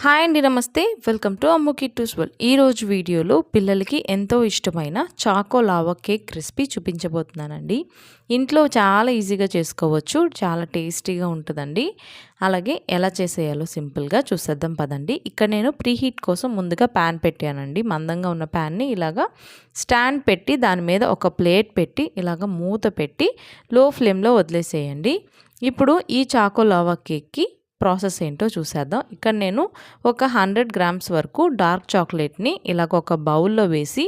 Hi అండి, నమస్తే. Welcome to Ammu Kittu's world. ఈరోజు వీడియోలో పిల్లలకి ఎంతో ఇష్టమైన చాకో లావా కేక్ రెసిపీ చూపించబోతున్నానండి. ఇంట్లో చాలా ఈజీగా చేసుకోవచ్చు, చాలా టేస్టీగా ఉంటుందండి. అలాగే ఎలా చేసేయాలో సింపుల్గా చూసేద్దాం పదండి. ఇక్కడ నేను ప్రీ హీట్ కోసం ముందుగా ప్యాన్ పెట్టానండి. మందంగా ఉన్న ప్యాన్ని ఇలాగా స్టాండ్ పెట్టి దాని మీద ఒక ప్లేట్ పెట్టి ఇలాగ మూత పెట్టి లో ఫ్లేమ్లో వదిలేసేయండి. ఇప్పుడు ఈ చాకో లావా కేక్కి ప్రాసెస్ ఏంటో చూసేద్దాం. ఇక్కడ నేను ఒక 100 గ్రామ్స్ వరకు డార్క్ చాక్లెట్ని ఇలాగ ఒక బౌల్లో వేసి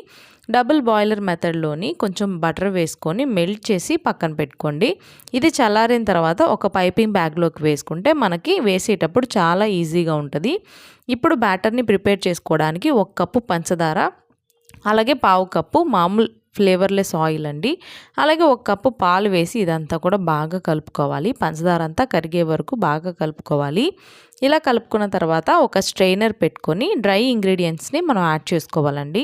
డబుల్ బాయిలర్ మెథడ్లోని కొంచెం బటర్ వేసుకొని మెల్ట్ చేసి పక్కన పెట్టుకోండి. ఇది చల్లారిన తర్వాత ఒక పైపింగ్ బ్యాగ్లోకి వేసుకుంటే మనకి వేసేటప్పుడు చాలా ఈజీగా ఉంటుంది. ఇప్పుడు బ్యాటర్ని ప్రిపేర్ చేసుకోవడానికి 1 కప్పు పంచదార, అలాగే పావు కప్పు మామూలు ఫ్లేవర్లెస్ ఆయిల్ అండి, అలాగే 1 కప్పు పాలు వేసి ఇదంతా కూడా బాగా కలుపుకోవాలి. పంచదార అంతా కరిగే వరకు బాగా కలుపుకోవాలి. ఇలా కలుపుకున్న తర్వాత ఒక స్ట్రైనర్ పెట్టుకొని డ్రై ఇంగ్రీడియంట్స్ని మనం యాడ్ చేసుకోవాలండి.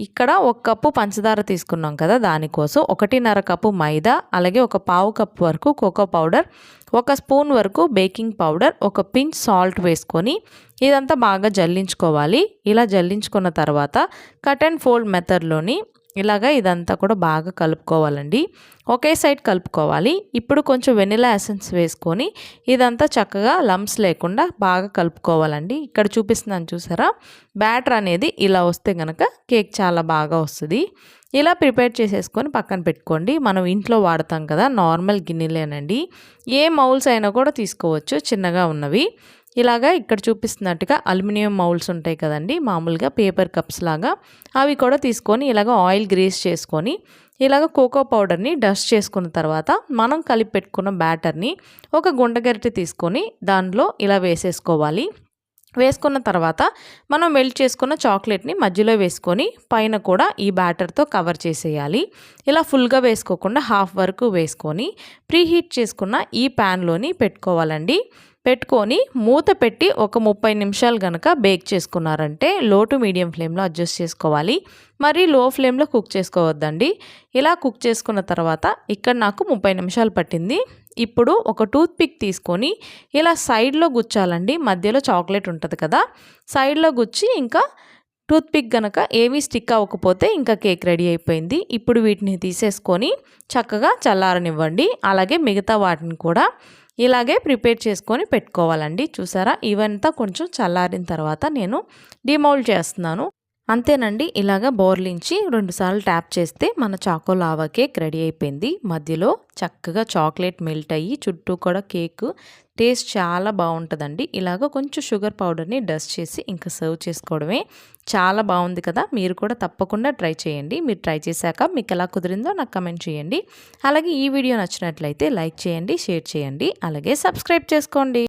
ఇక్కడ 1 కప్పు పంచదార తీసుకున్నాం కదా, దానికోసం 1.5 కప్పు మైదా, అలాగే ఒక పావు కప్పు వరకు కోకో పౌడర్, 1 స్పూన్ వరకు బేకింగ్ పౌడర్, ఒక పించ్ సాల్ట్ వేసుకొని ఇదంతా బాగా జల్లించుకోవాలి. ఇలా జల్లించుకున్న తర్వాత కట్ అండ్ ఫోల్డ్ మెథడ్లోని ఇలాగా ఇదంతా కూడా బాగా కలుపుకోవాలండి. ఒకే సైడ్ కలుపుకోవాలి. ఇప్పుడు కొంచెం వెనిలా ఎసెన్స్ వేసుకొని ఇదంతా చక్కగా లంప్స్ లేకుండా బాగా కలుపుకోవాలండి. ఇక్కడ చూపిస్తున్నాను చూసారా, బ్యాటర్ అనేది ఇలా వస్తే కనుక కేక్ చాలా బాగా వస్తుంది. ఇలా ప్రిపేర్ చేసేసుకొని పక్కన పెట్టుకోండి. మనం ఇంట్లో వాడతాం కదా నార్మల్ గిన్నెలేనండి, ఏ మౌల్స్ అయినా కూడా తీసుకోవచ్చు, చిన్నగా ఉన్నవి. ఇలాగా ఇక్కడ చూపిస్తున్నట్టుగా అల్యూమినియం మౌల్స్ ఉంటాయి కదండి, మామూలుగా పేపర్ కప్స్ లాగా, అవి కూడా తీసుకొని ఇలాగ ఆయిల్ గ్రీస్ చేసుకొని ఇలాగ కోకో పౌడర్ని డస్ట్ చేసుకున్న తర్వాత మనం కలిపి పెట్టుకున్న బ్యాటర్ని ఒక గుంటగరిటె తీసుకొని దానిలో ఇలా వేసేసుకోవాలి. వేసుకున్న తర్వాత మనం మెల్ట్ చేసుకున్న చాక్లెట్ని మధ్యలో వేసుకొని పైన కూడా ఈ బ్యాటర్తో కవర్ చేసేయాలి. ఇలా ఫుల్గా వేసుకోకుండా హాఫ్ వరకు వేసుకొని ప్రీహీట్ చేసుకున్న ఈ ప్యాన్లోని పెట్టుకోవాలండి. పెట్టుకొని మూత పెట్టి ఒక 30 నిమిషాలు కనుక బేక్ చేసుకున్నారంటే లో టు మీడియం ఫ్లేమ్లో అడ్జస్ట్ చేసుకోవాలి. మరి లో ఫ్లేమ్లో కుక్ చేసుకోవద్దండి. ఇలా కుక్ చేసుకున్న తర్వాత ఇక్కడ నాకు 30 నిమిషాలు పట్టింది. ఇప్పుడు ఒక టూత్ పిక్ తీసుకొని ఇలా సైడ్లో గుచ్చాలండి. మధ్యలో చాక్లెట్ ఉంటుంది కదా, సైడ్లో గుచ్చి ఇంకా టూత్ పిక్ కనుక ఏమీ స్టిక్ అవ్వకపోతే ఇంకా కేక్ రెడీ అయిపోయింది. ఇప్పుడు వీటిని తీసేసుకొని చక్కగా చల్లారనివ్వండి. అలాగే మిగతా వాటిని కూడా ఇలాగే ప్రిపేర్ చేసుకొని పెట్టుకోవాలండి. చూసారా, ఇవంతా కొంచెం చల్లారిన తర్వాత నేను డిమౌల్డ్ చేస్తున్నాను. అంతేనండి, ఇలాగ బోర్లించి 2 సార్లు ట్యాప్ చేస్తే మన చాకో లావా కేక్ రెడీ అయిపోయింది. మధ్యలో చక్కగా చాక్లెట్ మెల్ట్ అయ్యి చుట్టూ కూడా కేక్ టేస్ట్ చాలా బాగుంటుందండి. ఇలాగ కొంచెం షుగర్ పౌడర్ని డస్ట్ చేసి ఇంకా సర్వ్ చేసుకోవడమే. చాలా బాగుంది కదా, మీరు కూడా తప్పకుండా ట్రై చేయండి. మీరు ట్రై చేశాక మీకు ఎలా కుదిరిందో నాకు కమెంట్ చేయండి. అలాగే ఈ వీడియో నచ్చినట్లయితే లైక్ చేయండి, షేర్ చేయండి, అలాగే సబ్స్క్రైబ్ చేసుకోండి.